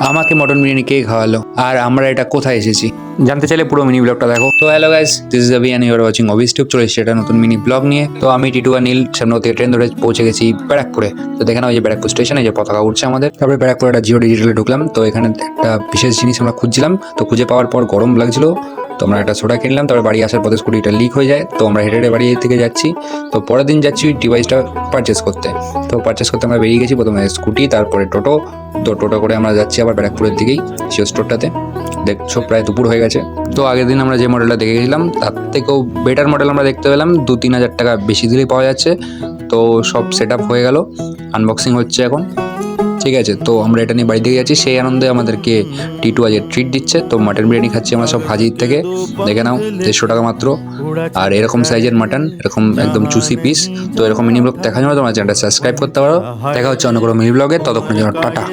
আমাকে মটন বিরিয়ানি কে খাওয়ালো আর আমরা এটা কোথায় এসেছি জানতে চাইলে পুরো মিনি ব্লগটা দেখো। তো hello guys, this is Abhi and you are watching Abhi's tube. চলে এসেছে এটা নতুন মিনি ব্লগ নিয়ে। তো আমি টিটু আর নীল সামনে থেকে ট্রেন ধরে পৌঁছে গেছি ব্যারাকপুরে। তো দেখে নাও, এই যে ব্যারাকপুর স্টেশনে যে পতাকা উঠছে আমাদের। তারপরে ব্যারাকপুরে একটা জিও ডিজিটালে ঢুকলাম। তো এখানে একটা বিশেষ জিনিস আমরা খুঁজছিলাম, তো খুঁজে পাওয়ার পর গরম লাগছিল, তো আমরা একটা সোডা কিনলাম। তারপরে বাড়ি আসার পথে স্কুটিটা লিক হয়ে যায়, তো আমরা হেঁটে হেঁটে বাড়ি থেকে যাচ্ছি। তো পরের দিন যাচ্ছি ডিভাইসটা পারচেস করতে। তো পারচেস করতে আমরা বেরিয়ে গেছি, প্রথমে স্কুটি, তারপরে টোটো। তো টোটো করে আমরা যাচ্ছি আবার ব্যারাকপুরের দিকেই, জিও স্টোরটাতে। দেখছো প্রায় দুপুর হয়ে গেছে। তো আগের দিন আমরা যে মডেলটা দেখে গেছিলাম তার থেকেও বেটার মডেল আমরা দেখতে পেলাম, 2-3 হাজার টাকা বেশি দিলেই পাওয়া যাচ্ছে। তো সব সেট আপ হয়ে গেল, আনবক্সিং হচ্ছে এখন। ঠিক আছে, তো আমরা এটা নিয়ে বাড়ি থেকে যাচ্ছি। সেই আনন্দে আমাদেরকে টিটু আজ ট্রিট দিচ্ছে। তো মাটন বিরিয়ানি খাচ্ছি আমরা সব হাজির থেকে, দেখে নাও 150 টাকা মাত্র। আর এরকম সাইজের মাটন, এরকম একদম চুসি পিস। তো এরকম মিনি ব্লগ দেখার জন্য তোমরা চ্যানেলটা সাবস্ক্রাইব করতে পারো। দেখা হচ্ছে অন্য কোনো মিনি ব্লগে, ততক্ষণের জন্য টাটা।